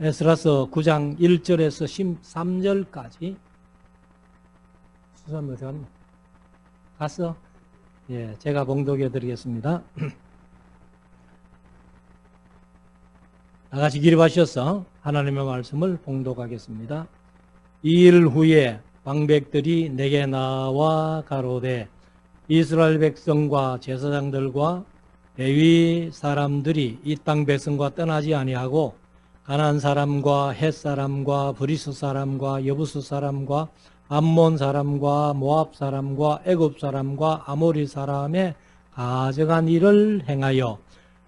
에스라서 9장 1절에서 13절까지 수사님 어디 갔나? 갔어? 예, 제가 봉독해 드리겠습니다. 다같이 기립하셔서 하나님의 말씀을 봉독하겠습니다. 2일 후에 방백들이 내게 나와 가로되 이스라엘 백성과 제사장들과 레위 사람들이 이 땅 백성과 떠나지 아니하고 가나안 사람과 헷 사람과 브리스 사람과 여부스 사람과 암몬 사람과 모압 사람과 애굽 사람과 아모리 사람의 가증한 일을 행하여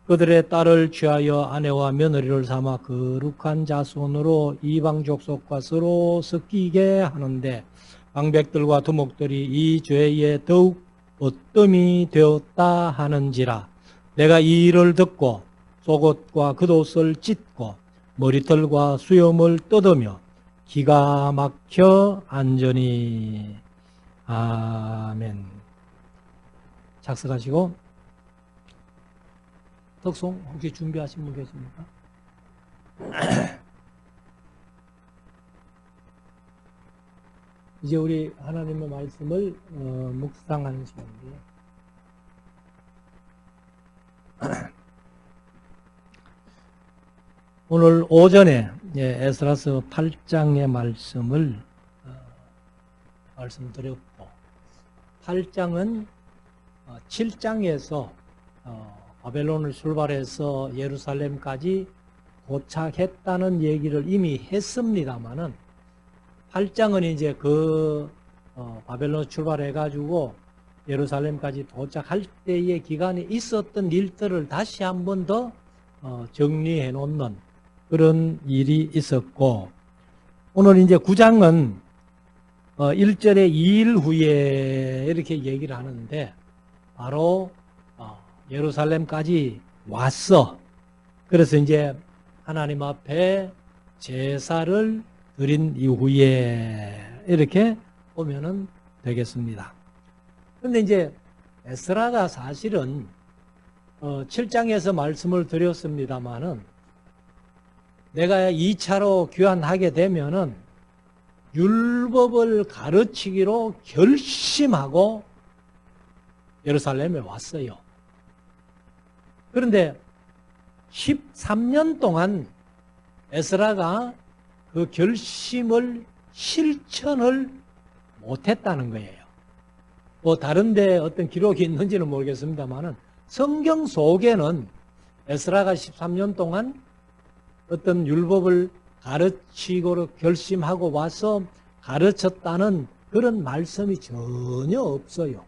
그들의 딸을 취하여 아내와 며느리를 삼아 거룩한 자손으로 이방 족속과 서로 섞이게 하는데 방백들과 두목들이 이 죄에 더욱 어뜸이 되었다 하는지라. 내가 이 일을 듣고 속옷과 겉옷을 찢고 머리털과 수염을 뜯으며 기가 막혀 앉으니. 아멘. 작성하시고 덕송 혹시 준비하신 분 계십니까? 이제 우리 하나님의 말씀을 묵상하는 시간인데요. 오늘 오전에 에스라서 8장의 말씀을 말씀드렸고 8장은 7장에서 바벨론을 출발해서 예루살렘까지 도착했다는 얘기를 이미 했습니다만은 8장은 이제 바벨론 출발해가지고 예루살렘까지 도착할 때의 기간에 있었던 일들을 다시 한 번 더 정리해 놓는 그런 일이 있었고, 오늘 이제 9장은 1절에 2일 후에 이렇게 얘기를 하는데 바로 예루살렘까지 왔어. 그래서 이제 하나님 앞에 제사를 드린 이후에 이렇게 보면은 되겠습니다. 그런데 이제 에스라가 사실은 7장에서 말씀을 드렸습니다마는 내가 2차로 귀환하게 되면은 율법을 가르치기로 결심하고 예루살렘에 왔어요. 그런데 13년 동안 에스라가 그 결심을 실천을 못했다는 거예요. 뭐 다른데 어떤 기록이 있는지는 모르겠습니다만은 성경 속에는 에스라가 13년 동안 어떤 율법을 가르치고 결심하고 와서 가르쳤다는 그런 말씀이 전혀 없어요.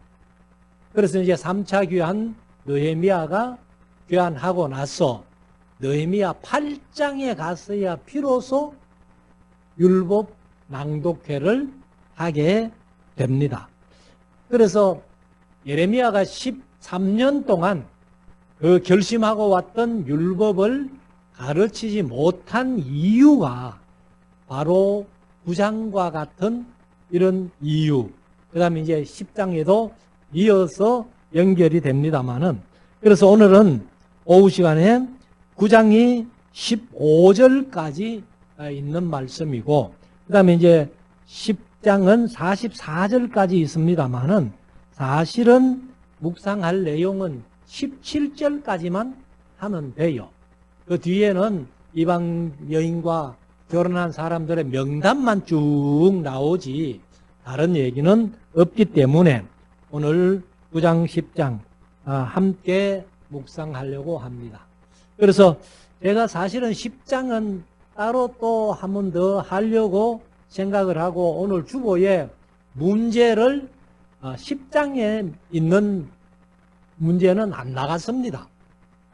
그래서 이제 3차 귀환 느헤미야가 귀환하고 나서 느헤미야 8장에 갔어야 비로소 율법 낭독회를 하게 됩니다. 그래서 예레미야가 13년 동안 그 결심하고 왔던 율법을 가르치지 못한 이유가 바로 9장과 같은 이런 이유, 그 다음에 이제 10장에도 이어서 연결이 됩니다만은, 그래서 오늘은 오후 시간에 9장이 15절까지 있는 말씀이고, 그 다음에 이제 10장은 44절까지 있습니다만은 사실은 묵상할 내용은 17절까지만 하면 돼요. 그 뒤에는 이방 여인과 결혼한 사람들의 명단만 쭉 나오지 다른 얘기는 없기 때문에 오늘 9장 10장 함께 묵상하려고 합니다. 그래서 제가 사실은 10장은 따로 또 한 번 더 하려고 생각을 하고 오늘 주보에 문제를 10장에 있는 문제는 안 나갔습니다.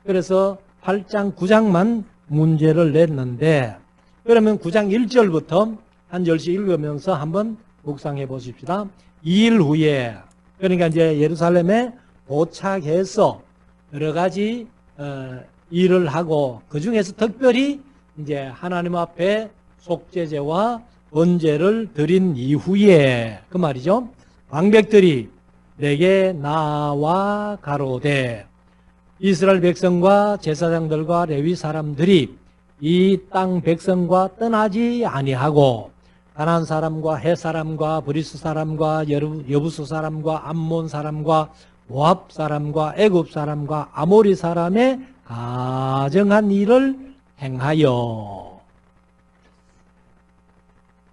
그래서 8장, 9장만 문제를 냈는데, 그러면 9장 1절부터 한 절씩 읽으면서 한번 묵상해 보십시다. 2일 후에, 그러니까 이제 예루살렘에 도착해서 여러 가지 일을 하고 그 중에서 특별히 이제 하나님 앞에 속죄제와 번제를 드린 이후에 그 말이죠. 방백들이 내게 나와 가로되 이스라엘 백성과 제사장들과 레위 사람들이 이 땅 백성과 떠나지 아니하고 가나안 사람과 헷 사람과 브리스 사람과 여부수 사람과 암몬 사람과 모압 사람과 애굽 사람과 아모리 사람의 가정한 일을 행하여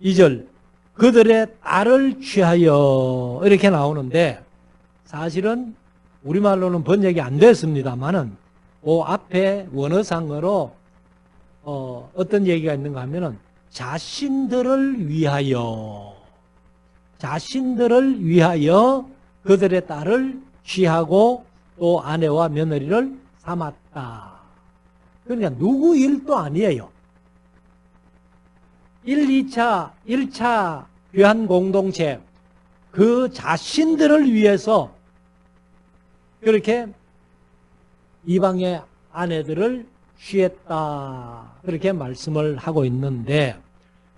2절 그들의 딸을 취하여 이렇게 나오는데 사실은 우리말로는 번역이 안 됐습니다만은 그 앞에 원어상으로 어떤 얘기가 있는가 하면은 자신들을 위하여 그들의 딸을 취하고 또 아내와 며느리를 삼았다. 그러니까 누구 일도 아니에요. 1차 귀한 공동체 그 자신들을 위해서 그렇게 이방의 아내들을 취했다. 그렇게 말씀을 하고 있는데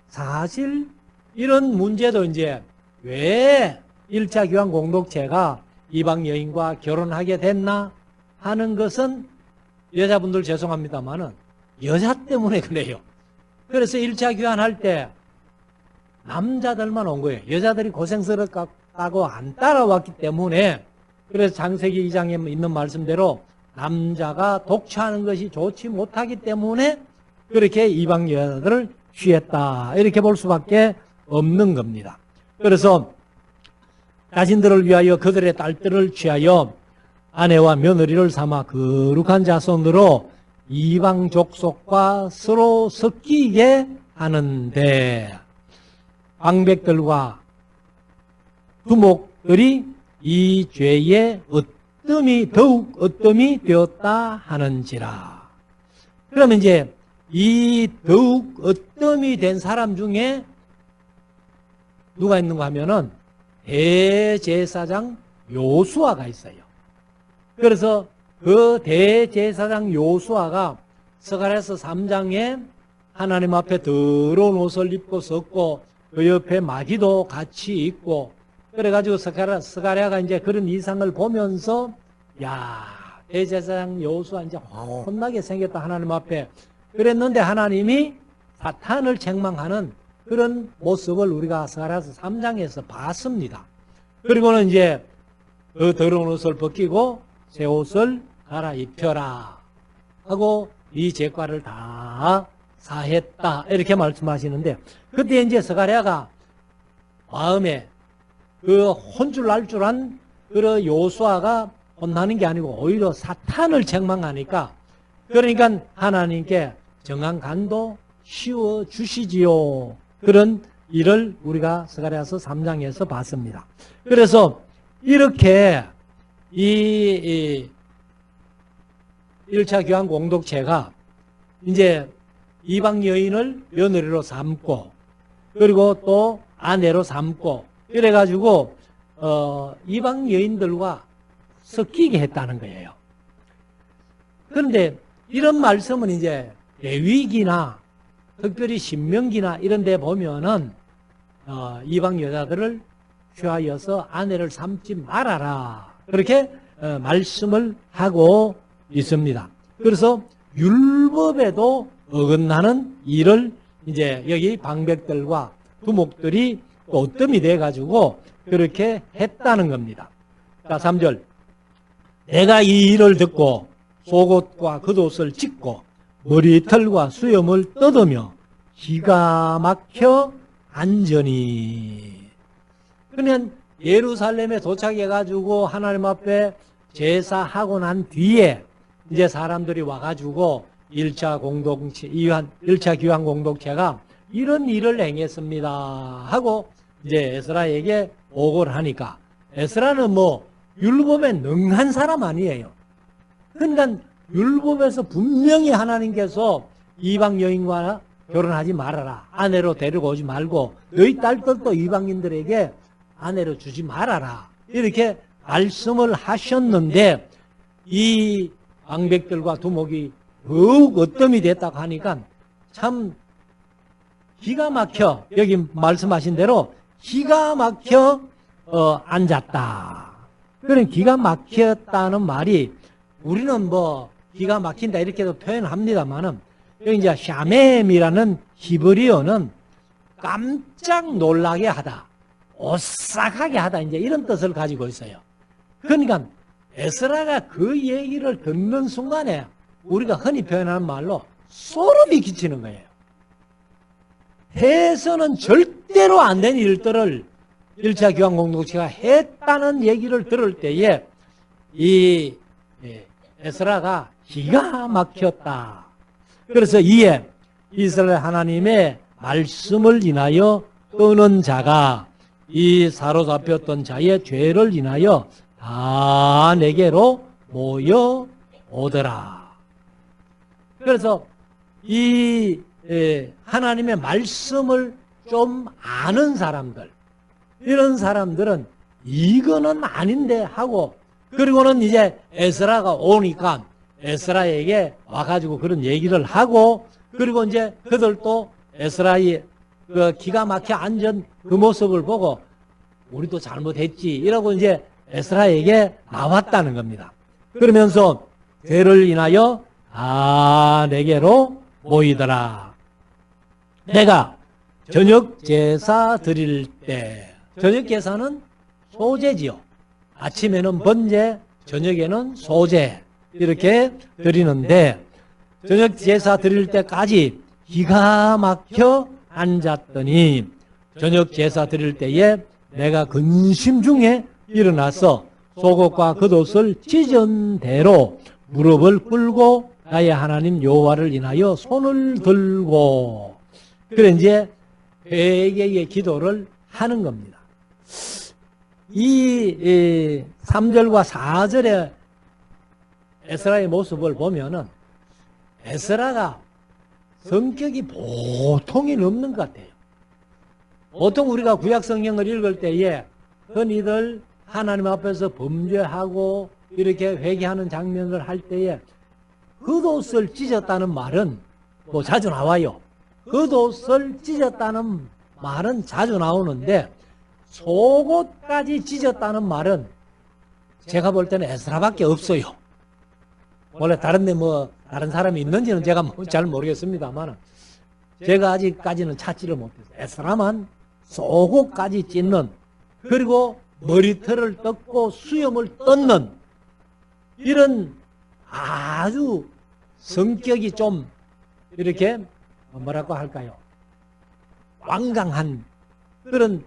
사실 이런 문제도 이제 왜 1차 귀한 공동체가 이방 여인과 결혼하게 됐나 하는 것은 여자분들 죄송합니다만은 여자 때문에 그래요. 그래서 1차 귀환할 때 남자들만 온 거예요. 여자들이 고생스럽다고 안 따라왔기 때문에 그래서 창세기 2장에 있는 말씀대로 남자가 독처하는 것이 좋지 못하기 때문에 그렇게 이방 여자들을 취했다. 이렇게 볼 수밖에 없는 겁니다. 그래서 자신들을 위하여 그들의 딸들을 취하여 아내와 며느리를 삼아 거룩한 자손으로 이방 족속과 서로 섞이게 하는데 방백들과 두목들이 이 죄에 더욱 어뜸이 되었다 하는지라. 그러면 이제 이 더욱 어뜸이 된 사람 중에 누가 있는가 하면은 대제사장 요수아가 있어요. 그래서 그 대제사장 요수아가 스가랴서 3장에 하나님 앞에 더러운 옷을 입고 섰고 그 옆에 마귀도 같이 있고 그래가지고 스가랴가 이제 그런 이상을 보면서 야 대제사장 요수아 이제 혼나게 생겼다 하나님 앞에 그랬는데 하나님이 사탄을 책망하는 그런 모습을 우리가 스가랴서 3장에서 봤습니다. 그리고는 이제 그 더러운 옷을 벗기고 새 옷을 갈아입혀라 하고 이 죄과를 다 사했다 이렇게 말씀하시는데 그때 이제 스가랴가 마음에 그 혼줄 날 줄 안 그 요수아가 혼나는 게 아니고 오히려 사탄을 책망하니까 그러니까 하나님께 정한 간도 씌워 주시지요. 그런 일을 우리가 스가랴서 3장에서 봤습니다. 그래서 이렇게 이 1차 교환 공동체가 이제 이방 여인을 며느리로 삼고 그리고 또 아내로 삼고 이래가지고 이방 여인들과 섞이게 했다는 거예요. 그런데 이런 말씀은 이제 레위기나 특별히 신명기나 이런 데 보면은 이방 여자들을 취하여서 아내를 삼지 말아라 그렇게 말씀을 하고 있습니다. 그래서 율법에도 어긋나는 일을 이제 여기 방백들과 두목들이 어뜸이 돼가지고 그렇게 했다는 겁니다. 자, 3절. 내가 이 일을 듣고 속옷과 겉옷을 찢고 머리털과 수염을 뜯으며 기가 막혀 앉으니. 그러면 예루살렘에 도착해가지고 하나님 앞에 제사하고 난 뒤에 이제 사람들이 와가지고 1차 공동체, 1차 귀환 공동체가 이런 일을 행했습니다 하고 이제 에스라에게 보고를 하니까 에스라는 뭐 율법에 능한 사람 아니에요. 그러니까 율법에서 분명히 하나님께서 이방 여인과 결혼하지 말아라. 아내로 데리고 오지 말고 너희 딸들도 이방인들에게 아내로 주지 말아라. 이렇게 말씀을 하셨는데 이 방백들과 두목이 더욱 어뜸이 됐다고 하니까 참 기가 막혀 여기 말씀하신 대로 기가 막혀 앉았다. 그런 기가 막혔다는 말이 우리는 뭐 기가 막힌다 이렇게도 표현합니다만은 여기 이제 샤멤이라는 히브리어는 깜짝 놀라게 하다, 오싹하게 하다, 이제 이런 뜻을 가지고 있어요. 그러니까 에스라가 그 얘기를 듣는 순간에 우리가 흔히 표현하는 말로 소름이 끼치는 거예요. 해서는 절대로 안 된 일들을 1차 교황공동체가 했다는 얘기를 들을 때에 이 에스라가 기가 막혔다. 그래서 이에 이스라엘 하나님의 말씀을 인하여 떠는 자가 이 사로잡혔던 자의 죄를 인하여 다 내게로 모여오더라. 그래서 이 하나님의 말씀을 좀 아는 사람들, 이런 사람들은 이거는 아닌데 하고, 그리고는 이제 에스라가 오니까 에스라에게 와가지고 그런 얘기를 하고, 그리고 이제 그들도 에스라의 그 기가 막혀 앉은 그 모습을 보고 우리도 잘못했지 이러고 이제 에스라에게 나왔다는 겁니다. 그러면서 죄를 인하여 내게로 모이더라. 내가 저녁 제사 드릴 때, 저녁 제사는 소제지요. 아침에는 번제, 저녁에는 소제 이렇게 드리는데, 저녁 제사 드릴 때까지 기가 막혀 앉았더니 저녁 제사 드릴 때에 내가 근심 중에 일어나서 속옷과 겉옷을 찢은 대로 무릎을 꿇고 나의 하나님 여호와를 인하여 손을 들고, 그래 이제 회개의 기도를 하는 겁니다. 이 3절과 4절의 에스라의 모습을 보면은 에스라가 성격이 보통이 없는 것 같아요. 보통 우리가 구약 성경을 읽을 때에 흔히들 하나님 앞에서 범죄하고 이렇게 회개하는 장면을 할 때에 겉옷을 찢었다는 말은 뭐 자주 나와요. 겉옷을 찢었다는 말은 자주 나오는데 속옷까지 찢었다는 말은 제가 볼 때는 에스라밖에 없어요. 원래 다른데 뭐 다른 사람이 있는지는 제가 잘 모르겠습니다만 제가 아직까지는 찾지를 못했어요. 에스라만 속옷까지 찢는, 그리고 머리털을 뜯고 수염을 뜯는, 이런 아주 성격이 좀 이렇게 뭐라고 할까요? 완강한 그런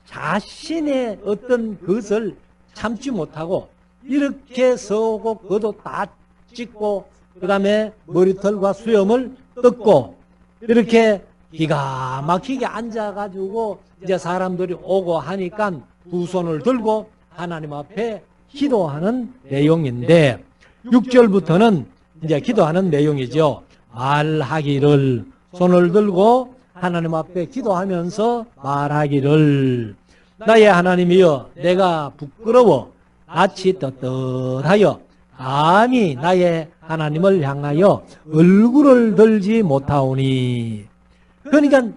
자신의 어떤 것을 참지 못하고 이렇게 속옷 겉옷 다 찢고 그 다음에 머리털과 수염을 뜯고 이렇게 기가 막히게 앉아가지고 이제 사람들이 오고 하니까 두 손을 들고 하나님 앞에 기도하는 내용인데, 6절부터는 이제 기도하는 내용이죠. 말하기를, 손을 들고 하나님 앞에 기도하면서 말하기를, 나의 하나님이여, 내가 부끄러워 낯이 떳떳하여 감히 나의 하나님을 향하여 얼굴을 들지 못하오니. 그러니까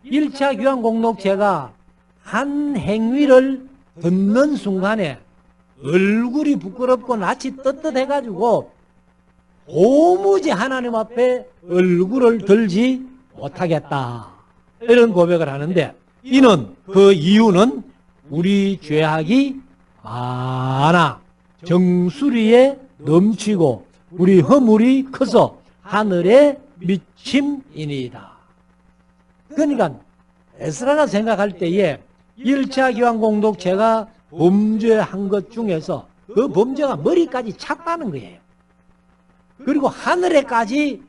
1차 교황공동체가 한 행위를 듣는 순간에 얼굴이 부끄럽고 낯이 떳떳해가지고 도무지 하나님 앞에 얼굴을 들지 못하겠다, 이런 고백을 하는데, 이는 그 이유는 우리 죄악이 많아 정수리에 넘치고 우리 허물이 커서 하늘에 미침이니이다. 그러니까 에스라가 생각할 때에 1차 교황공동체가 범죄한 것 중에서 그 범죄가 머리까지 찼다는 거예요. 그리고 하늘에까지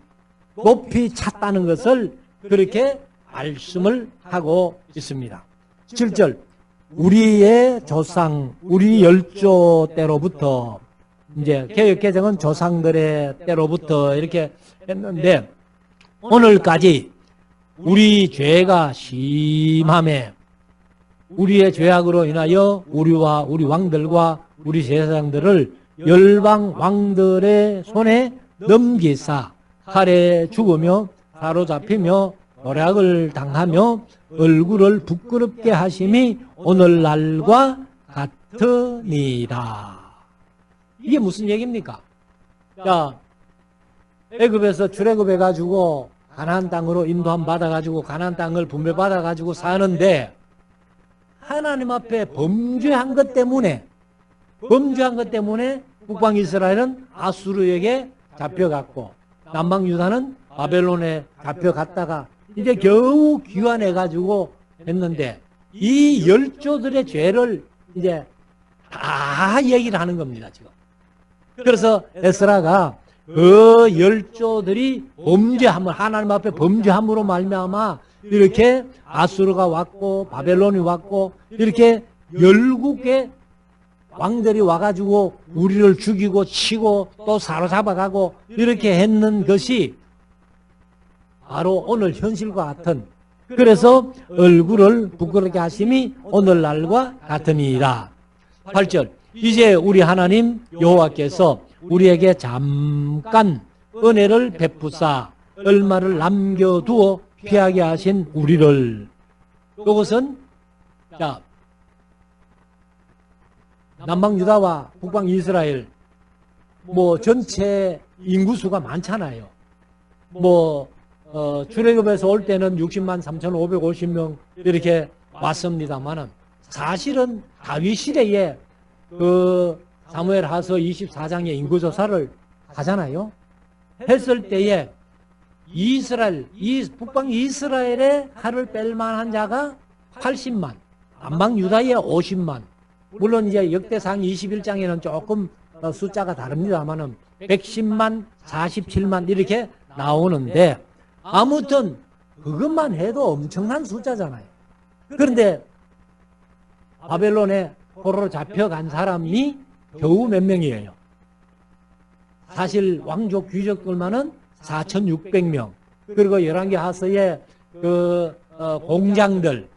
높이 찼다는 것을 그렇게 말씀을 하고 있습니다. 7절, 우리의 조상, 우리 열조 때로부터, 이제 개역개정은 조상들의 때로부터 이렇게 했는데, 오늘까지 우리 죄가 심함에 우리의 죄악으로 인하여 우리와 우리 왕들과 우리 제사장들을 열방 왕들의 손에 넘기사 칼에 죽으며 사로잡히며 노략을 당하며 얼굴을 부끄럽게 하심이 오늘날과 같으니라. 이게 무슨 얘기입니까? 자, 애굽에서 출애굽해가지고 가나안 땅으로 인도함 받아가지고 가나안 땅을 분배받아가지고 사는데 하나님 앞에 범죄한 것 때문에 북방 이스라엘은 아수르에게 잡혀갔고 남방 유다는 바벨론에 잡혀갔다가 이제 겨우 귀환해가지고 했는데 이 열조들의 죄를 이제 다 얘기를 하는 겁니다, 지금. 그래서 에스라가 그 열조들이 범죄함을 하나님 앞에 범죄함으로 말미암아 이렇게 아수르가 왔고 바벨론이 왔고 이렇게 열국의 왕들이 와가지고 우리를 죽이고 치고 또 사로잡아가고 이렇게 했는 것이 바로 오늘 현실과 같은, 그래서 얼굴을 부끄럽게 하심이 오늘날과 같으니라. 8절 이제 우리 하나님 여호와께서 우리에게 잠깐 은혜를 베푸사 얼마를 남겨두어 피하게 하신 우리를. 이것은 자 남방 유다와 북방 이스라엘 뭐 전체 인구수가 많잖아요. 뭐 출애굽에서 올 때는 60만 3,550명 이렇게 왔습니다만은 사실은 다윗 시대에 그 사무엘하서 24장의 인구조사를 하잖아요. 했을 때에 북방 이스라엘의 칼을 뺄 만한 자가 80만, 남방 유다의 50만. 물론 이제 역대상 21장에는 조금 숫자가 다릅니다만은 110만, 47만 이렇게 나오는데 아무튼 그것만 해도 엄청난 숫자잖아요. 그런데 바벨론에 포로로 잡혀간 사람이 겨우 몇 명이에요? 사실 왕족 귀족들만은 4,600명. 그리고 열왕기 하서의 그 공장들,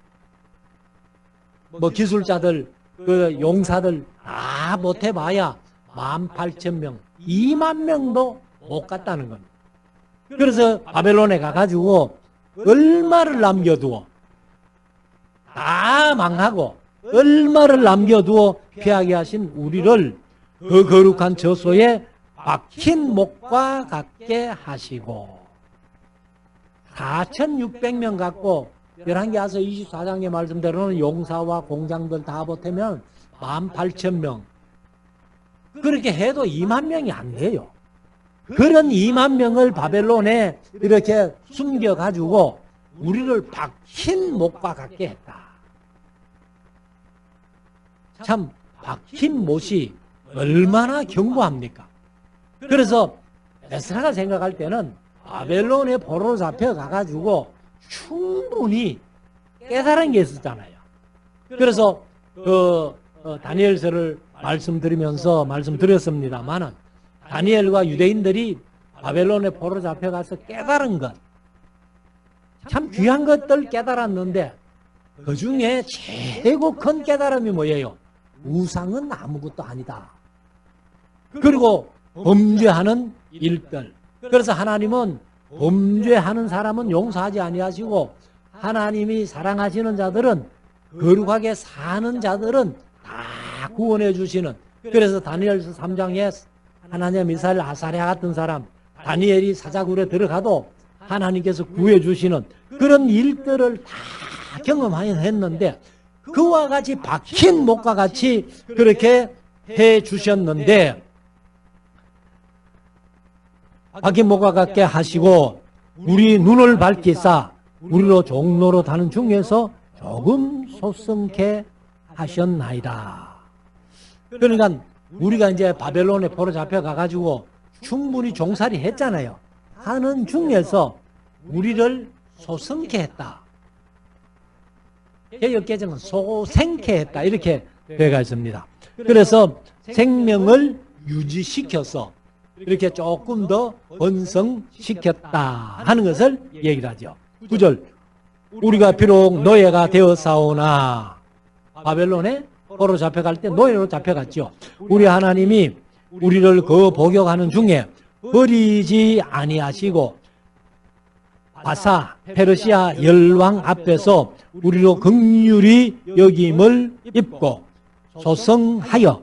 뭐 기술자들, 그 용사들 다 못해봐야 18,000명, 2만 명도 못 갔다는 겁니다. 그래서 바벨론에 가가지고 얼마를 남겨두어 다 망하고 얼마를 남겨두어 피하게 하신 우리를 그 거룩한 저소에 박힌 목과 같게 하시고 4,600명 갖고 열왕기하서 24장의 말씀대로는 용사와 공장들 다 보태면 18,000명. 그렇게 해도 2만 명이 안 돼요. 그런 2만 명을 바벨론에 이렇게 숨겨가지고 우리를 박힌 목과 같게 했다. 참 박힌 못이 얼마나 견고합니까? 그래서 에스라가 생각할 때는 바벨론에 포로로 잡혀가가지고 충분히 깨달은 게 있었잖아요. 그래서 다니엘서를 말씀드렸습니다만은 다니엘과 유대인들이 바벨론에 포로로 잡혀가서 깨달은 것, 참 귀한 것들 깨달았는데 그 중에 최고 큰 깨달음이 뭐예요? 우상은 아무것도 아니다. 그리고 범죄하는 일들. 그래서 하나님은 범죄하는 사람은 용서하지 아니하시고 하나님이 사랑하시는 자들은, 거룩하게 사는 자들은 다 구원해 주시는. 그래서 다니엘서 3장에 하나냐 미사엘 아사랴 같은 사람, 다니엘이 사자굴에 들어가도 하나님께서 구해 주시는 그런 일들을 다 경험했는데 그와 같이 박힌 목과 같이 그렇게 해 주셨는데, 박힌 목과 같게 하시고 우리 눈을 밝히사 우리로 종로로 다는 중에서 조금 소성케 하셨나이다. 그러니까 우리가 이제 바벨론에 포로 잡혀가가지고 충분히 종살이 했잖아요. 하는 중에서 우리를 소성케 했다. 개역개정은 소생케 했다. 이렇게 되어 있습니다. 그래서 생명을 유지시켜서 이렇게 조금 더 번성시켰다 하는 것을 얘기를 하죠. 9절 우리가 비록 노예가 되었사오나, 바벨론에 포로 잡혀갈 때 노예로 잡혀갔죠. 우리 하나님이 우리를 그 복역하는 중에 버리지 아니하시고 바사 페르시아 열왕 앞에서 우리로 긍휼히 여김을 입고 소성하여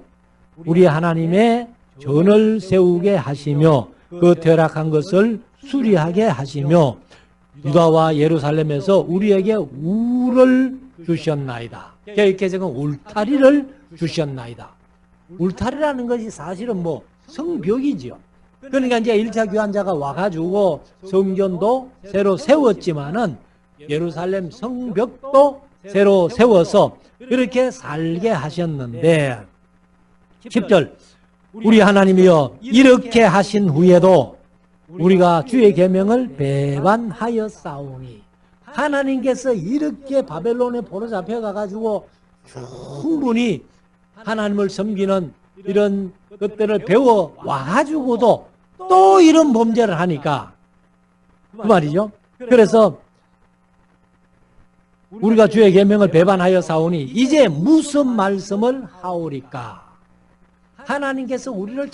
우리 하나님의 전을 세우게 하시며 그 퇴락한 것을 수리하게 하시며 유다와 예루살렘에서 우리에게 우를 주셨나이다. 개혁개정은 울타리를 주셨나이다. 울타리라는 것이 사실은 뭐 성벽이지요. 그러니까 이제 1차 귀환자가 와가지고 성전도 새로 세웠지만은 예루살렘 성벽도 새로 세워서 이렇게 살게 하셨는데 10절 우리 하나님이여 이렇게 하신 후에도 우리가 주의 계명을 배반하여 싸우니 하나님께서 이렇게 바벨론에 포로 잡혀가가지고 충분히 하나님을 섬기는 이런 것들을 배워 와가지고도 또 이런 범죄를 하니까 그 말이죠. 그래서 우리가 주의 계명을 배반하여 싸우니 이제 무슨 말씀을 하오리까? 하나님께서 우리를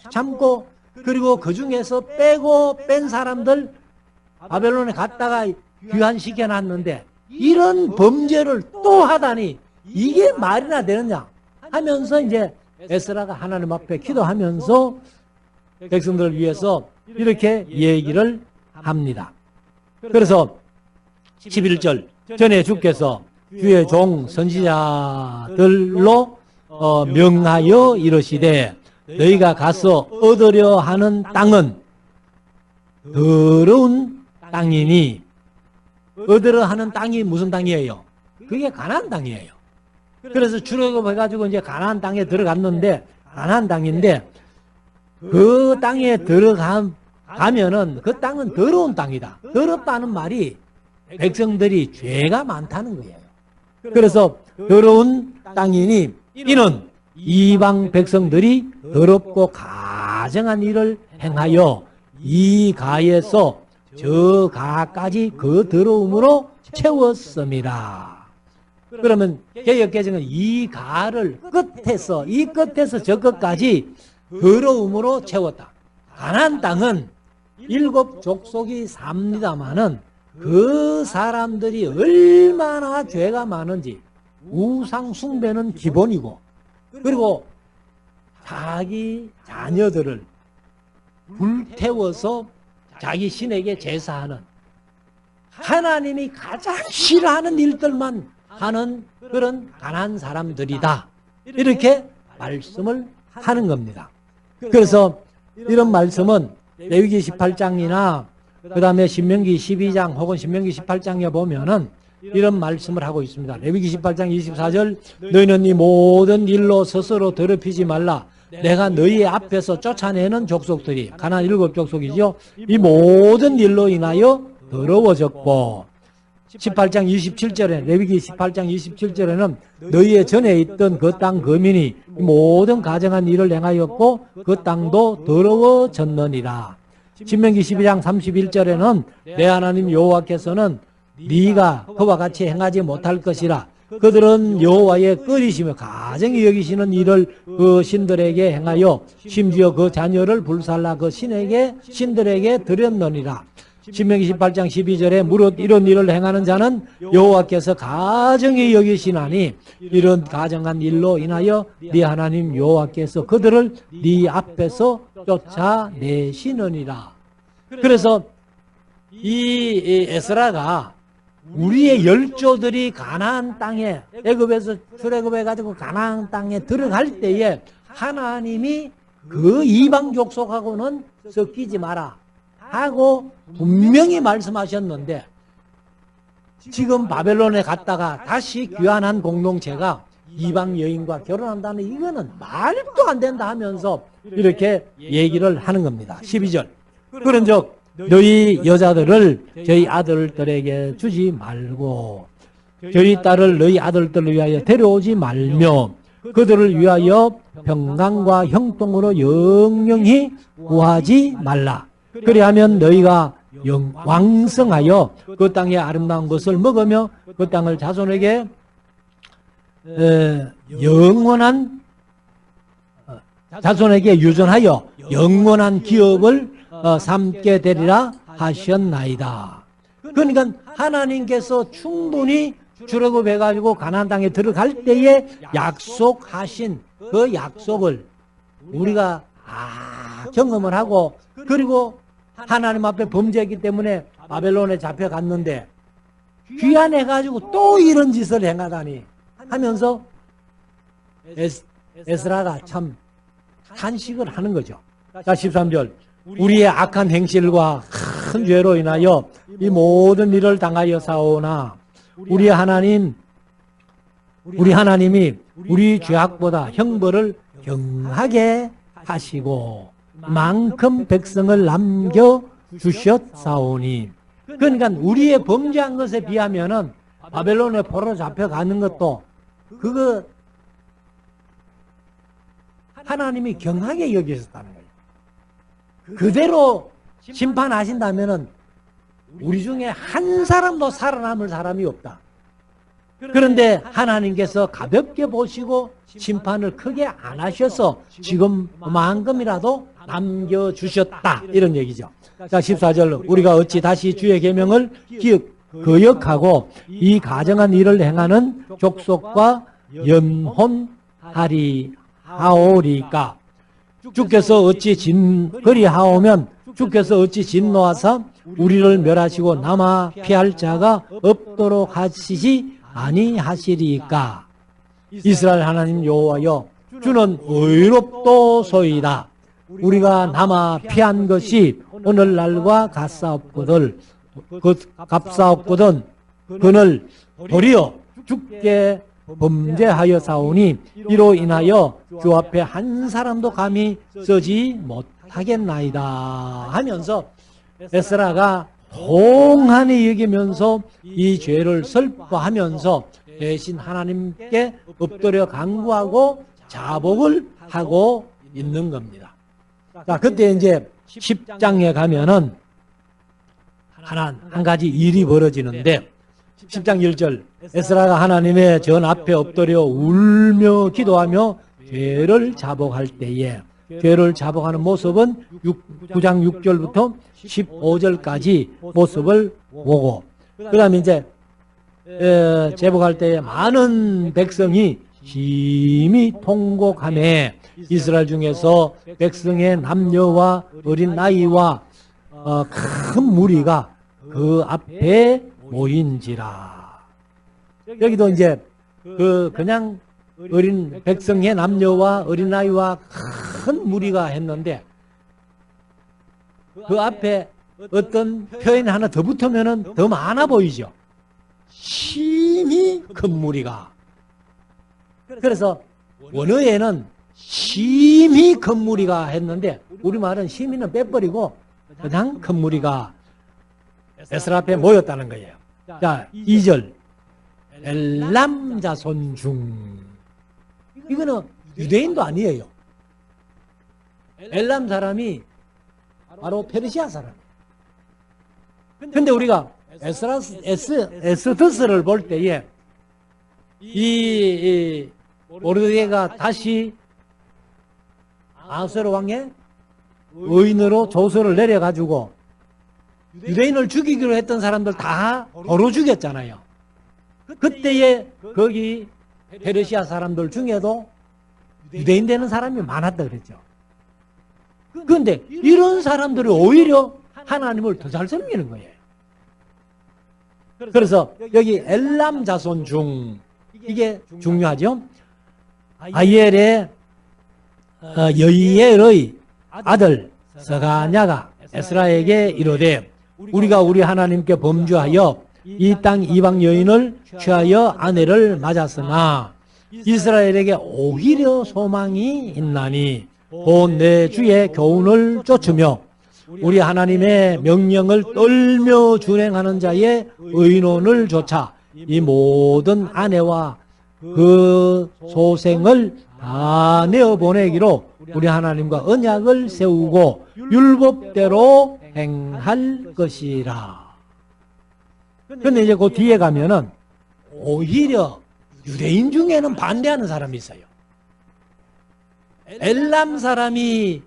참고 그리고 그 중에서 빼고 뺀 사람들 바벨론에 갔다가 귀환시켜 놨는데 이런 범죄를 또 하다니 이게 말이나 되느냐 하면서 이제 에스라가 하나님 앞에 기도하면서 백성들을 위해서 이렇게 얘기를 합니다. 그래서 11절 전에 주께서 주의 종 선지자들로 명하여 이르시되 너희가 가서 얻으려 하는 땅은 더러운 땅이니 얻으려 하는 땅이 무슨 땅이에요? 그게 가나안 땅이에요. 그래서 출애굽해가지고 이제 가나안 땅에 들어갔는데 가나안 땅인데 그 땅에 들어가면은 그 땅은 더러운 땅이다. 더럽다는 말이 백성들이 죄가 많다는 거예요. 그래서 더러운 땅이니 이는 이방 백성들이 더럽고 가증한 일을 행하여 이 가에서 저 가까지 그 더러움으로 채웠음이라. 그러면 개역개정은 이 가를 끝에서 이 끝에서 저 끝까지 더러움으로 채웠다. 가나안 땅은 7 족속이 삽니다마는 그 사람들이 얼마나 죄가 많은지 우상 숭배는 기본이고 그리고 자기 자녀들을 불태워서 자기 신에게 제사하는 하나님이 가장 싫어하는 일들만 하는 그런 가난한 사람들이다. 이렇게 말씀을 하는 겁니다. 그래서 이런 말씀은 레위기 18장이나 그 다음에 신명기 12장 혹은 신명기 18장에 보면은 이런 말씀을 하고 있습니다. 레위기 18장 24절 너희는 이 모든 일로 스스로 더럽히지 말라. 내가 너희 앞에서 쫓아내는 족속들이 가나안 7 족속이죠. 이 모든 일로 인하여 더러워졌고 18장 27절에 레위기 18장 27절에는 너희의 전에 있던 그 땅 거민이 모든 가정한 일을 행하였고 그 땅도 더러워졌느니라. 신명기 12장 31절에는 내 하나님 여호와께서는 네가 그와 같이 행하지 못할 것이라. 그들은 여호와의 끓이시며 가정히 여기시는 일을 그 신들에게 행하여 심지어 그 자녀를 불살라 그 신들에게 드렸느니라. 신명기 18장 12절에 무릇 이런 일을 행하는 자는 여호와께서 가정히 여기시나니 이런 가정한 일로 인하여 네 하나님 여호와께서 그들을 네 앞에서 쫓아내시느니라. 그래서 이 에스라가 우리의 열조들이 가나안 땅에 애굽에서 출애굽해가지고 가나안 땅에 들어갈 때에 하나님이 그 이방 족속하고는 섞이지 마라 하고 분명히 말씀하셨는데 지금 바벨론에 갔다가 다시 귀환한 공동체가 이방 여인과 결혼한다는 이거는 말도 안 된다 하면서 이렇게 얘기를 하는 겁니다. 12절 그런즉 너희 여자들을 저희 아들들에게 주지 말고 저희 딸을 너희 아들들을 위하여 데려오지 말며 그들을 위하여 평강과 형통으로 영영히 구하지 말라. 그리하면 너희가 왕성하여 그 땅의 아름다운 것을 먹으며 그 땅을 자손에게 영원한 자손에게 유전하여 영원한 기업을 삼게 되리라 하셨나이다. 그러니까 하나님께서 충분히 출애굽해가지고 가나안 땅에 들어갈 때에 약속하신 그 약속을 우리가 경험을 하고 그리고 하나님 앞에 범죄했기 때문에 바벨론에 잡혀갔는데 귀환해가지고 또 이런 짓을 행하다니 하면서 에스라가 참 탄식을 하는 거죠. 자, 13절. 우리의 악한 행실과 큰 죄로 인하여 이 모든 일을 당하여 사오나 우리 하나님이 우리 죄악보다 형벌을 경하게 하시고 만큼 백성을 남겨주셨사오니. 그러니까 우리의 범죄한 것에 비하면은 바벨론에 포로 잡혀가는 것도 그거 하나님이 경하게 여기셨다는 거예요. 그대로 심판하신다면은 우리 중에 한 사람도 살아남을 사람이 없다. 그런데 하나님께서 가볍게 보시고 심판을 크게 안 하셔서 지금 만큼이라도 남겨주셨다. 이런 얘기죠. 자, 14절. 우리가 어찌 다시 주의 계명을 거역하고 이 가정한 일을 행하는 족속과 연혼하오리까. 주께서 어찌 그리하오면 주께서 어찌 진노하사 우리를 멸하시고 남아 피할 자가 없도록 하시지 아니하시리까. 이스라엘 하나님 여호와여, 주는 의롭도소이다. 우리가 남아 피한 것이 오늘날과 값싸옵거든 그늘 도리어 주께 범죄하여 사오니 이로 인하여 주 앞에 한 사람도 감히 서지 못하겠나이다 하면서 에스라가 통한히 여기면서 이 죄를 슬퍼하면서 대신 하나님께 엎드려 간구하고 자복을 하고 있는 겁니다. 자, 그때 이제 10장에 가면은 한 가지 일이 벌어지는데 10장 1절. 에스라가 하나님의 전 앞에 엎드려 울며 기도하며 죄를 자복할 때에, 죄를 자복하는 모습은 9장 6절부터 15절까지 모습을 보고, 그 다음에 이제 제복할 때에 많은 백성이 심히 통곡하며 이스라엘 중에서 백성의 남녀와 어린 나이와 큰 무리가 그 앞에 모인지라. 여기도 이제 그냥 어린 백성의 남녀와 어린 나이와 큰 무리가 했는데 그 앞에 어떤 표현이 하나 더 붙으면은 더 많아 보이죠. 심히 큰 무리가. 그래서 원어에는 심히 큰 무리가 했는데 우리말은 심히는 빼버리고 그냥 큰 무리가 에스라 앞에 모였다는 거예요. 자, 2절. 엘람 자손 중. 이거는 유대인도 아니에요. 엘람 사람이 바로 페르시아 사람. 근데 우리가 에스더스를 볼 때에 이 모르드게가 다시 아하스웨로 왕의 의인으로 조서를 내려가지고 유대인을 죽이기로 했던 사람들 다 도로 죽였잖아요. 그때에 거기 페르시아 사람들 중에도 유대인 되는 사람이 많았다 그랬죠. 그런데 이런 사람들이 오히려 하나님을 더 잘 섬기는 거예요. 그래서 여기 엘람 자손 중, 이게 중요하죠. 아이엘의 여이엘의 아들 스가냐가 에스라에게 이르되 우리가 우리 하나님께 범죄하여 이 땅 이방 여인을 취하여 아내를 맞았으나 이스라엘에게 오히려 소망이 있나니 곧 내 주의 교훈을 쫓으며 우리 하나님의 명령을 떨며 준행하는 자의 의논을 좇아 이 모든 아내와 그 소생을 다 내어보내기로 우리 하나님과 언약을 세우고 율법대로 행할 것이라. 그런데 이제 그 뒤에 가면은 오히려 유대인 중에는 반대하는 사람이 있어요. 엘람 사람이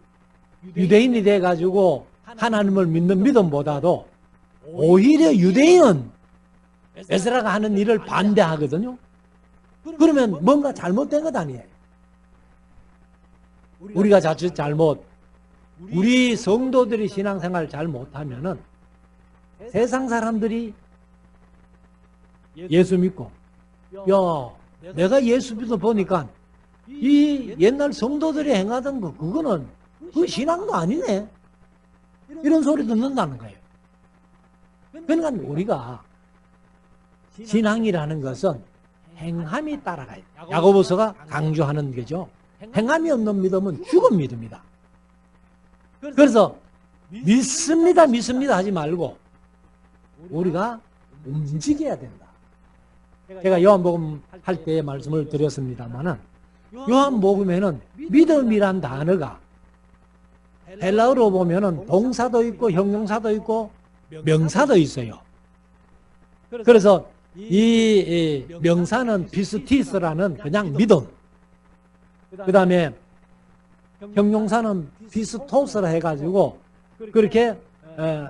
유대인이 돼가지고 하나님을 믿는 믿음보다도 오히려 유대인은 에스라가 하는 일을 반대하거든요. 그러면 뭔가 잘못된 것 아니에요. 우리가 자칫 잘못 우리 성도들이 신앙생활 잘 못하면은 세상 사람들이 예수 믿고, 야, 내가 예수 믿어 보니까 이 옛날 성도들이 행하던 거, 그거는 그 신앙도 아니네, 이런 소리 듣는다는 거예요. 그러니까 우리가 신앙이라는 것은 행함이 따라가요. 야고보서가 강조하는 거죠. 행함이 없는 믿음은 죽은 믿음이다. 그래서 믿습니다 하지 말고 우리가 움직여야 된다. 제가 요한복음 할 때의 말씀을 드렸습니다만은, 요한복음에는 믿음이란 단어가 헬라어로 보면은 동사도 있고 형용사도 있고 명사도 있어요. 그래서 이 명사는 피스티스라는 그냥 믿음, 그 다음에 형용사는 피스토스라 해가지고 그렇게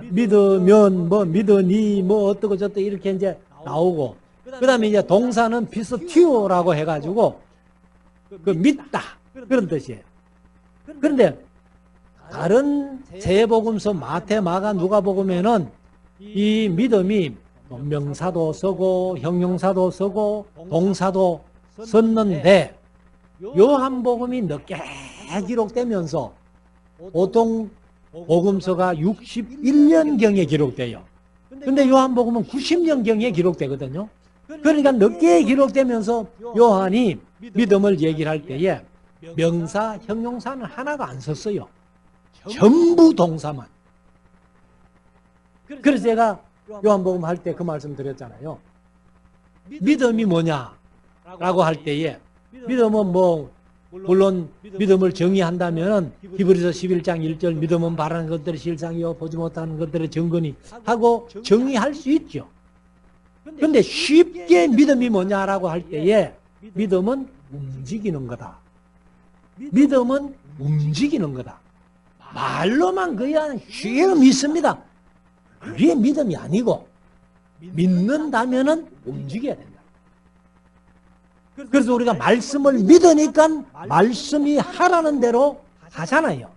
믿으면 뭐 믿으니 뭐 어떠고 저떠고 이렇게 이제 나오고, 그 다음에 이제 동사는 피스티오라고 해가지고 그 믿다, 그런 뜻이에요. 그런데 다른 세 복음서 마태, 마가, 누가복음에는 이 믿음이 명사도 쓰고 형용사도 쓰고 동사도 썼는데, 요한복음이 늦게 기록되면서 보통 복음서가 61년경에 기록돼요. 근데 요한복음은 90년경에 기록되거든요. 그러니까 늦게 기록되면서 요한이 믿음을 얘기를 할 때에 명사, 형용사는 하나도 안 썼어요. 전부 동사만. 그래서 제가 요한복음 할 때 그 말씀 드렸잖아요. 믿음이 뭐냐라고 할 때에, 믿음은 뭐 물론 믿음을 정의한다면 히브리서 11장 1절 믿음은 바라는 것들의 실상이요 보지 못하는 것들의 증거니 하고 정의할 수 있죠. 그런데 쉽게 믿음이 뭐냐라고 할 때에 믿음은 움직이는 거다. 믿음은 움직이는 거다. 말로만 그냥 쉽게 믿습니다, 그게 믿음이 아니고, 믿는다면은 움직여야 된다. 그래서 우리가 말씀을 믿으니까 말씀이 하라는 대로 하잖아요.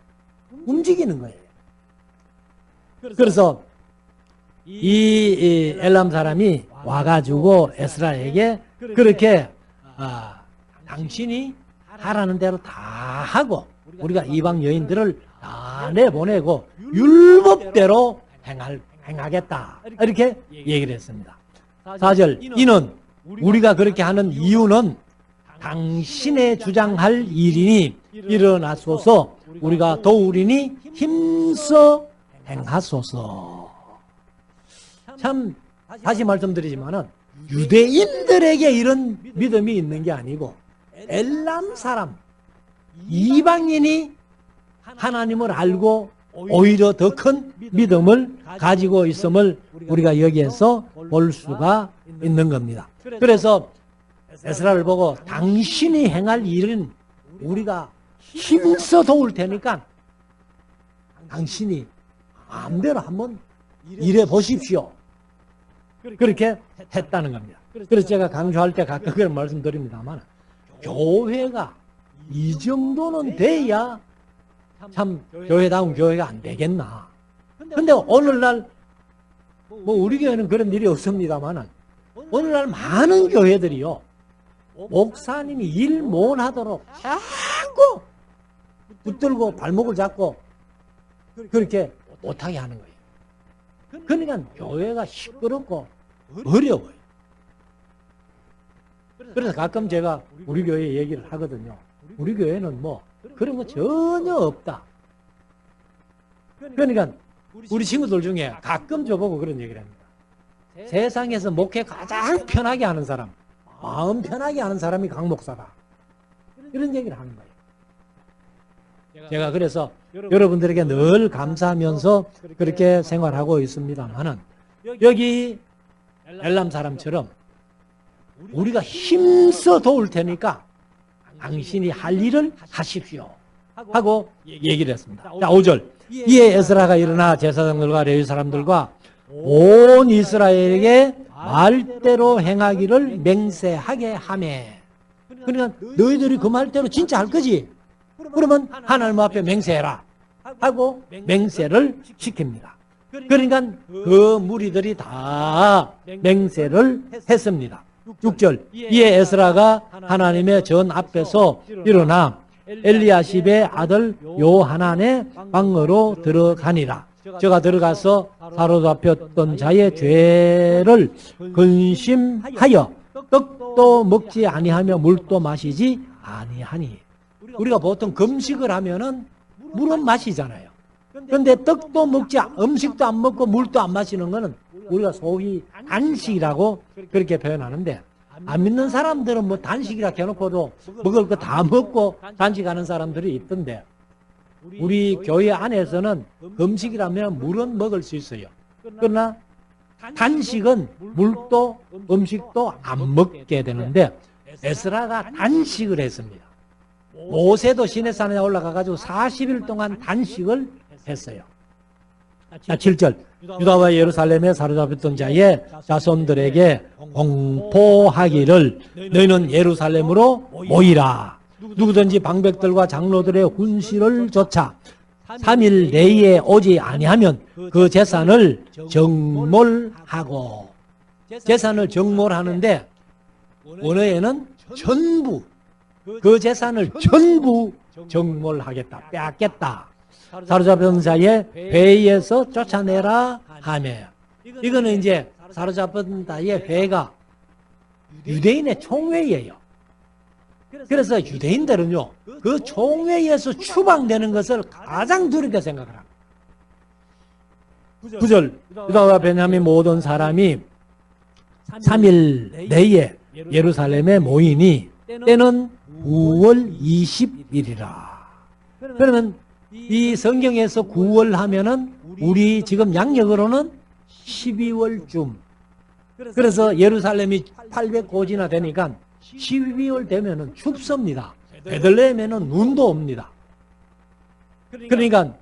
움직이는 거예요. 그래서 이 엘람 사람이 와가지고 에스라에게 그렇게 당신이 하라는 대로 다 하고 우리가 이방 여인들을 다 내보내고 율법대로 행하겠다, 이렇게 얘기를 했습니다. 4절, 이는 우리가 그렇게 하는 이유는 당신의 주장할 일이니 일어나소서, 우리가 도우리니 힘써 행하소서. 참 다시 말씀드리지만은 유대인들에게 이런 믿음이 있는 게 아니고 엘람 사람, 이방인이 하나님을 알고 오히려 더 큰 믿음을 가지고 있음을 우리가 여기에서 볼 수가 있는 겁니다. 그래서 에스라를 보고 당신이 행할 일은 우리가 힘써 도울 테니까 당신이 마음대로 한번 일해 보십시오, 그렇게 했다는 겁니다. 그래서 제가 강조할 때 가끔 그런 말씀드립니다만, 교회가 이 정도는 돼야 참 교회다운 교회가 안 되겠나. 근데 오늘날 뭐 우리 교회는 그런 일이 없습니다만, 오늘날 많은 교회들이요, 목사님이 일 못하도록 자꾸 붙들고 발목을 잡고 그렇게 못하게 하는 거예요. 그러니까 교회가 시끄럽고 어려워요. 그래서 가끔 제가 우리 교회 얘기를 하거든요. 우리 교회는 뭐 그런 거 전혀 없다. 그러니까 우리 친구들 중에 가끔 저보고 그런 얘기를 합니다. 세상에서 목회 가장 편하게 하는 사람, 마음 편하게 하는 사람이 강 목사다, 이런 얘기를 하는 거예요. 제가 그래서 여러분들에게 늘 감사하면서 그렇게 생활하고 있습니다만은, 여기 엘람 사람처럼 우리가 힘써 도울 테니까 당신이 할 일을 하십시오 하고 얘기를 했습니다. 자, 5절. 이에 에스라가 일어나 제사장들과 레위 사람들과 온 이스라엘에게 말대로 행하기를 맹세하게 하매. 그러니까 너희들이 그 말대로 진짜 할 거지? 그러면 하나님 앞에 맹세해라. 하고 맹세를 시킵니다. 그러니까 그 무리들이 다 맹세를 했습니다. 6절 이에 에스라가 하나님의 전 앞에서 일어나 엘리야십의 아들 요하난의 방으로 들어가니라. 저가 들어가서 사로잡혔던 자의 죄를 근심하여 떡도 먹지 아니하며 물도 마시지 아니하니. 우리가 보통 금식을 하면은 물은 마시잖아요. 그런데 떡도 먹지, 음식도 안 먹고 물도 안 마시는 거는 우리가 소위 단식이라고 그렇게 표현하는데, 안 믿는 사람들은 뭐 단식이라 해놓고도 먹을 거 다 먹고 단식하는 사람들이 있던데, 우리 교회 안에서는 금식이라면 물은 먹을 수 있어요. 그러나 단식은 물도 음식도 안 먹게 되는데, 에스라가 단식을 했습니다. 모세도 시내산에 올라가가지고 40일 동안 단식을 했어요. 자, 7절 유다와 예루살렘에 사로잡혔던 자의 자손들에게 공포하기를 너희는 예루살렘으로 모이라. 누구든지 방백들과 장로들의 훈시를 조차 3일 내에 오지 아니하면 그 재산을 정몰하고. 재산을 정몰하는데 원어에는 전부, 그 재산을 전부 정몰하겠다, 빼앗겠다. 사로잡힌 자의 회에서 쫓아내라 하며. 이거는 이제 사로잡힌 자의 회가 유대인의 총회예요. 그래서 유대인들은요, 그 총회에서 추방되는 것을 가장 두렵게 생각을 합니다. 9절 유다와 베냐민 모든 사람이 3일 내에 예루살렘에 모이니 때는 9월 20일이라. 그러면 이 성경에서 9월 하면은 우리 지금 양력으로는 12월쯤. 그래서 예루살렘이 800고지나 되니까 12월 되면은 춥습니다. 베들레헴에는 눈도 옵니다. 그러니까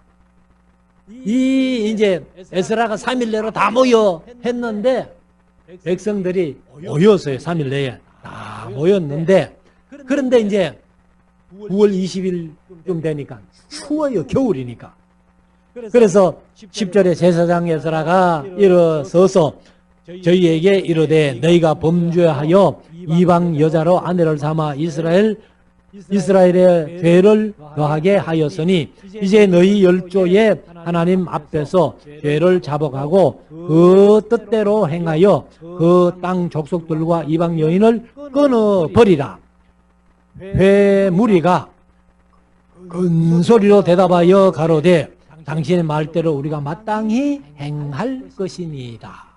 이제 에스라가 3일 내로 다 모여 했는데 백성들이 모였어요. 3일 내에 다 모였는데, 그런데 이제 9월 20일쯤 되니까 추워요. 겨울이니까. 그래서 10절에 제사장 에스라가 일어서서 저희에게 이르되 너희가 범죄하여 이방 여자로 아내를 삼아 이스라엘의 죄를 더하게 하였으니 이제 너희 열조의 하나님 앞에서 죄를 자복하고 그 뜻대로 행하여 그 땅 족속들과 이방 여인을 끊어버리라. 회 무리가 큰 소리로 대답하여 가로되 당신의 말대로 우리가 마땅히 행할 것이니이다.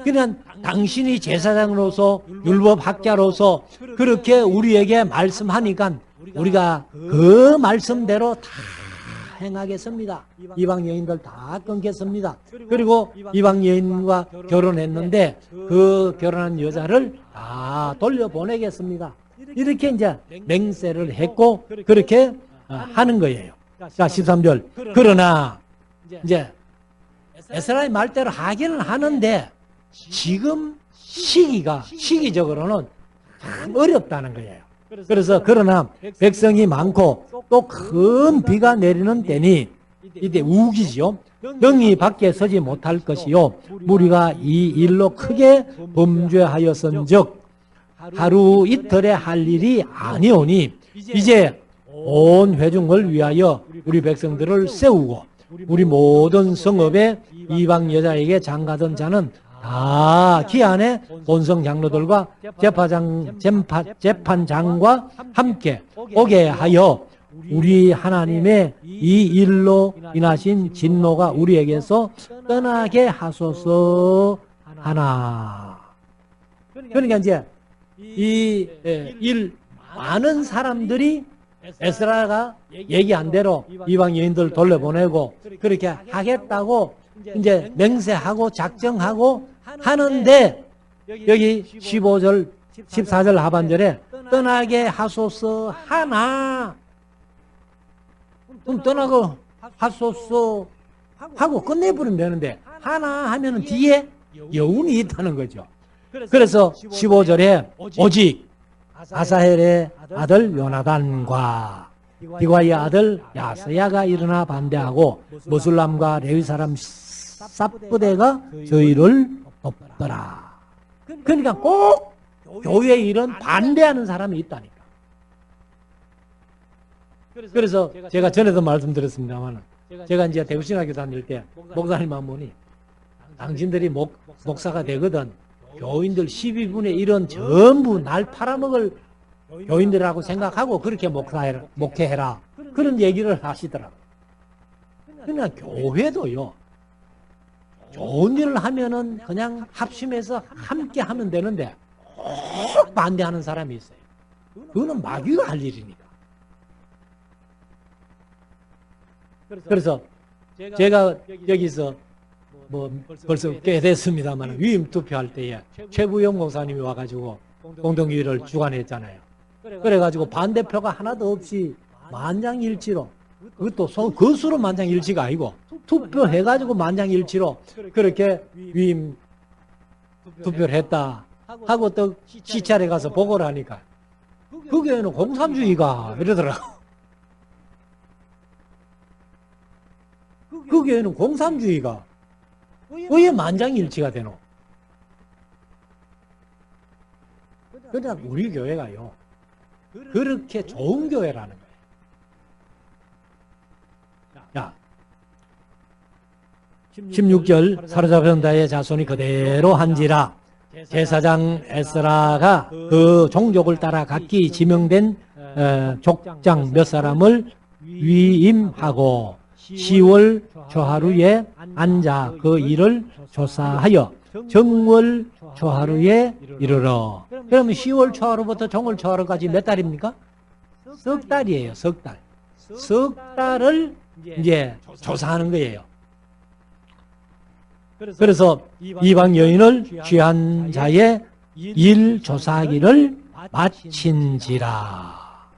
그냥 당신이 제사장으로서 율법학자로서 그렇게 우리에게 말씀하니까 우리가 그 말씀대로 다 행하겠습니다. 이방 여인들 다 끊겠습니다. 그리고 이방 여인과 결혼했는데 그 결혼한 여자를 다 돌려보내겠습니다. 이렇게 이제 맹세를 했고 그렇게 하는 거예요. 자, 13절. 그러나 이제 에스라의 말대로 하기는 하는데 지금 시기적으로는 참 어렵다는 거예요. 그래서 그러나 백성이 많고 또 큰 비가 내리는 때니 이때 우기지요. 능히 밖에 서지 못할 것이요 무리가 이 일로 크게 범죄하였은즉 하루 이틀에 할 일이 아니오니 이제 온 회중을 위하여 우리 백성들을 세우고 우리 모든 성읍에 이방 여자에게 장가던 자는 다 기한에 본성 장로들과 재판장과 함께 오게 하여 우리 하나님의 이 일로 인하신 진노가 우리에게서 떠나게 하소서 하나. 그러니까 이제 이 일 많은 사람들이 에스라가 얘기한 대로 이방 여인들 돌려보내고 그렇게 하겠다고 이제 맹세하고 작정하고 하는데 여기 15절 14절 하반절에 떠나게 하소서 하나. 그럼 떠나고 하소서 하고 끝내버리면 되는데 하나 하면은 뒤에 여운이 있다는 거죠. 그래서 15절에 오직 아사헬의 아들 요나단과 디과의 아들 야스야가 일어나 반대하고 머술람과 레위 사람 삽부대가 저희를 돕더라. 그러니까 꼭 교회 일은 반대하는 사람이 있다니까. 그래서 제가 전에도 말씀드렸습니다만, 제가 이제 대구신학교 다닐 때 목사님 한 분이, 당신들이 목사가 되거든 교인들 12분의 1은 전부 날 팔아먹을 교인들이라고 생각하고 그렇게 목회해라. 그런 얘기를 하시더라고요. 그러니까 교회도요, 좋은 일을 하면은 그냥 합심해서 함께 하면 되는데 꼭 반대하는 사람이 있어요. 그거는 마귀가 할 일이니까. 그래서 제가 여기서 뭐 벌써 꽤 됐습니다만 위임 투표할 때에 최부영 목사님이 와가지고 공동위를 주관했잖아요. 그래가지고 반대표가 하나도 없이 만장일치로, 그것도 거수로 만장일치가 아니고 투표해가지고 만장일치로 그렇게 위임 투표를 했다 하고 또 시찰에 가서 보고를 하니까 그 교회는 공산주의가 이러더라고. 그 교회는 공산주의가 왜 만장일치가 되노? 그냥 우리 교회가요, 그렇게 좋은 교회라는 거예요. 야, 16절 사로잡은 자의 자손이 그대로 한지라 제사장 에스라가 그 종족을 따라 각기 지명된 족장 몇 사람을 위임하고 10월 초하루에 앉아 그 일을 조사하여 정월 초하루에 이르러. 그러면 10월 초하루부터 정월 초하루까지 몇 달입니까? 석 달이에요. 석 달. 석 달을 이제 조사하는 거예요. 그래서 이방 여인을 취한 자의 일 조사하기를 마친지라.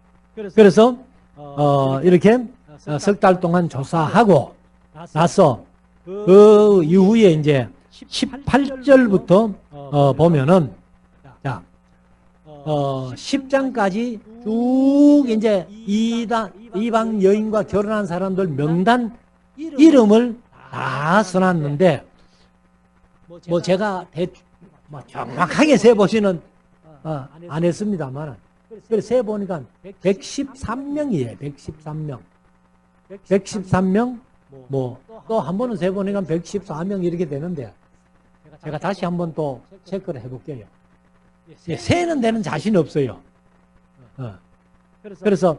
그래서 이렇게 석 달 동안 조사하고 나서 그 이후에 이제 18절부터 보면은, 자, 10장까지 쭉 이제 이방 여인과 결혼한 사람들 명단 이름을 다 써놨는데, 뭐 제가 정확하게 세보시는 안 했습니다만, 그래서 세보니까 113명이에요. 113명. 113명, 뭐 또 한 번은 세보니까 114명 이렇게 되는데, 제가 다시 한번 또 체크를 해볼게요. 세는 데는 자신 없어요. 그래서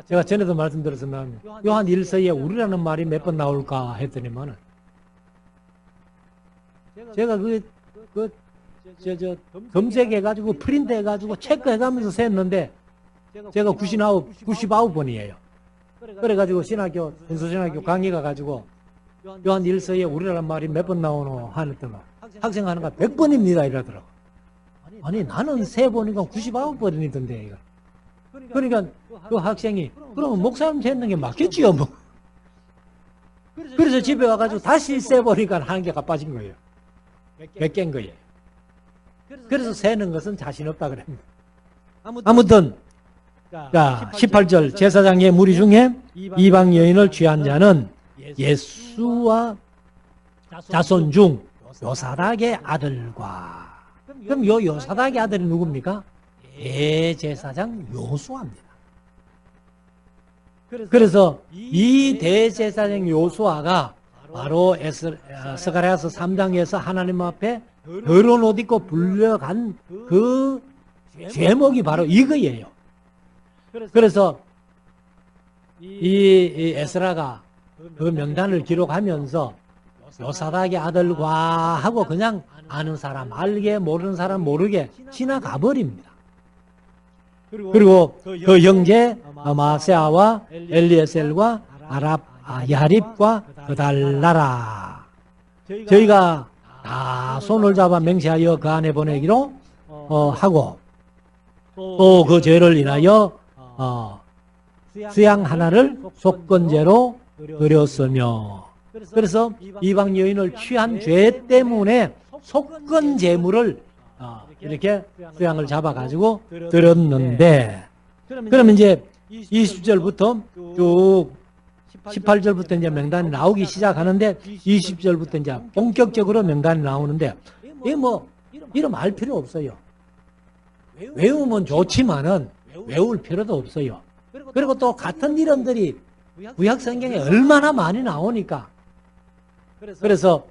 제가 전에도 말씀드렸지만 요한 1서에 우리라는 말이 몇 번 나올까 했더니만은, 제가 검색해가지고 프린트해가지고 체크해가면서 셌는데 제가 99번이에요. 그래가지고 현수신학교 강의 가가지고 요한 1서에 우리라는 말이 몇 번 나오노 하랬더니 학생 하는가 100번입니다 이러더라고. 아니 나는 세보니까 99번이던데 이거. 그러니까 그 학생이 그러면 목사님 셌는 게 맞겠지요 뭐. 그래서 집에 와가지고 다시 세보니까 한 개가 빠진 거예요. 100개인 거예요. 그래서 세는 것은 자신 없다 그럽니다. 아무튼 자 18절 제사장의 무리 중에 이방 여인을 취한 자는 예수와 자손 중 요사닥의 아들과. 그럼 요사닥의 아들이 누굽니까? 대제사장 요수아입니다. 그래서 이 대제사장 요수아가 바로 스가랴서 3장에서 하나님 앞에 더러운 옷 입고 불려간 그 제목이 바로 이거예요. 그래서 이 에스라가 그 명단을 기록하면서 요사닥의 아들과 하고 그냥 아는 사람 알게, 모르는 사람 모르게 지나가 버립니다. 그리고 그 형제 마세아와 엘리에셀과 야립과 그달라라, 저희가 다 손을 잡아 맹세하여 그 안에 보내기로 하고, 또 그 죄를 인하여 수양 하나를 속건제로 드렸으며. 그래서 이방 여인을 취한 죄 때문에 속건 제물을 이렇게 수양을 잡아가지고 드렸는데, 그러면 이제 20절부터 쭉 18절부터 이제 명단이 나오기 시작하는데 20절부터 이제 본격적으로 명단이 나오는데 이게 뭐 이름 알 필요 없어요. 외우면 좋지만은 외울 필요도 없어요. 그리고 또 같은 이름들이 구약 성경에 얼마나 많이 나오니까 그래서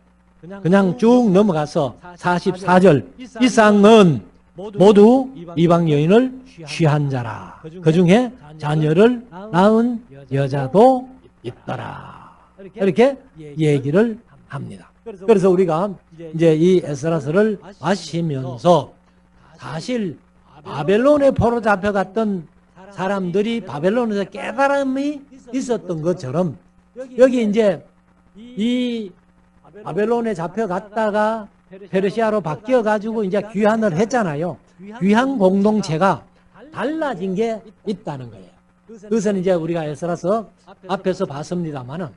그냥 쭉 넘어가서 44절 이삭은 모두 이방 여인을 취한 자라. 그 중에 자녀를 낳은 여자도 있더라. 이렇게 얘기를 합니다. 그래서 우리가 이제 이 에스라서를 마시면서 사실 바벨론에 포로 잡혀갔던 사람들이 바벨론에서 깨달음이 있었던 것처럼 여기 이제 이 바벨론에 잡혀갔다가 페르시아로 바뀌어가지고 이제 귀환을 했잖아요. 귀환 공동체가 달라진 게 있다는 거예요. 그것은 이제 우리가 에스라서 앞에서 봤습니다만은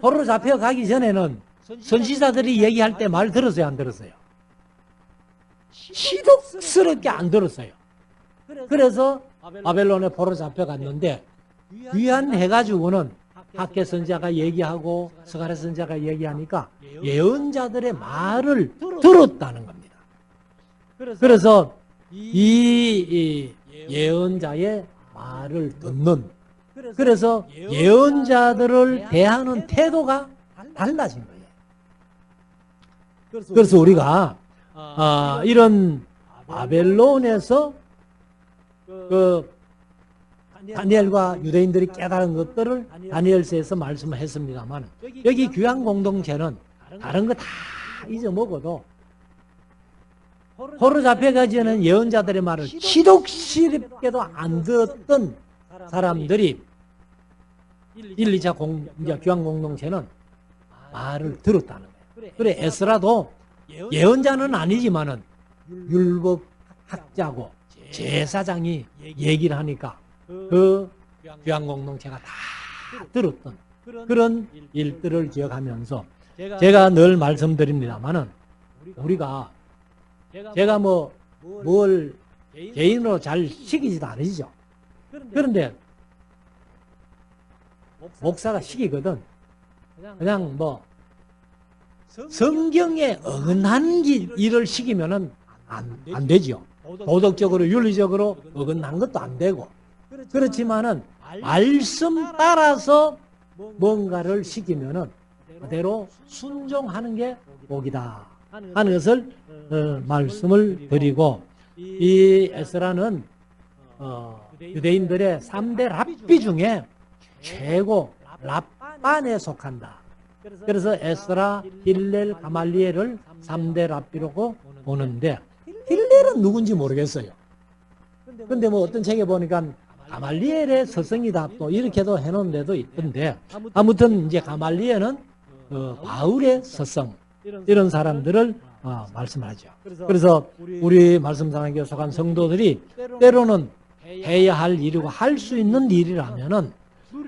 포로 잡혀가기 전에는 선지자들이 얘기할 때 말 들었어요, 안 들었어요? 시덥스럽게 안 들었어요. 그래서 바벨론에 포로 잡혀갔는데 귀환해가지고는 학개 선지자가 얘기하고 스가랴 선지자가 얘기하니까 예언자들의 말을 들었다는 겁니다. 그래서 이 예언자의 말을 듣는 그래서 예언자들을 대하는 태도가 달라진 거예요. 그래서 우리가 이런 바벨론에서 그 다니엘과 유대인들이 깨달은 것들을 다니엘서에서 말씀을 했습니다만 여기 귀환 공동체는 다른 거 다 잊어먹어도 포로 잡혀가기 전에 예언자들의 말을 시독시립게도 안 듣던 사람들이 1, 2차 귀환 공동체는 말을 들었다는 거예요. 그래 에스라도 예언자는 아니지만은 율법 학자고 제사장이 얘기를 하니까 그 귀환 공동체가 다 들었던 그런 일들을 기억하면서 제가 늘 말씀드립니다만은 우리가 제가 뭘 개인으로 잘 시키지도 않으시죠. 그런데 목사가 시키거든. 그냥 성경에 어긋난 일을 시키면은 안 되죠. 도덕적으로 윤리적으로 어긋난 것도 안 되고 그렇지만은 말씀 따라서 뭔가를 시키면은 그대로 순종하는 게 복이다 하는 것을 말씀을 드리고 이 에스라는 유대인들의 3대 랍비 중에 최고 랍반에 속한다. 그래서 에스라, 힐렐, 가말리엘을 3대 랍비라고 보는데 힐렐은 누군지 모르겠어요. 근데 어떤 책에 보니까 가말리엘의 서성이다 또 이렇게도 해놓은 데도 있던데 아무튼 이제 가말리엘은 바울의 서성 이런 사람들을 말씀하죠. 그래서 우리 말씀사랑교회 속한 성도들이 때로는 해야 할 일이고 할 수 있는 일이라면은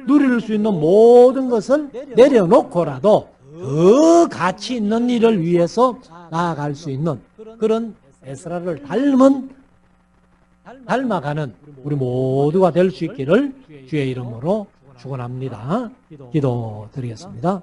누릴 수 있는 모든 것을 내려놓고라도 더 가치 있는 일을 위해서 나아갈 수 있는 그런 에스라를 닮아가는 우리 모두가 될 수 있기를 주의 이름으로 축원합니다. 기도드리겠습니다.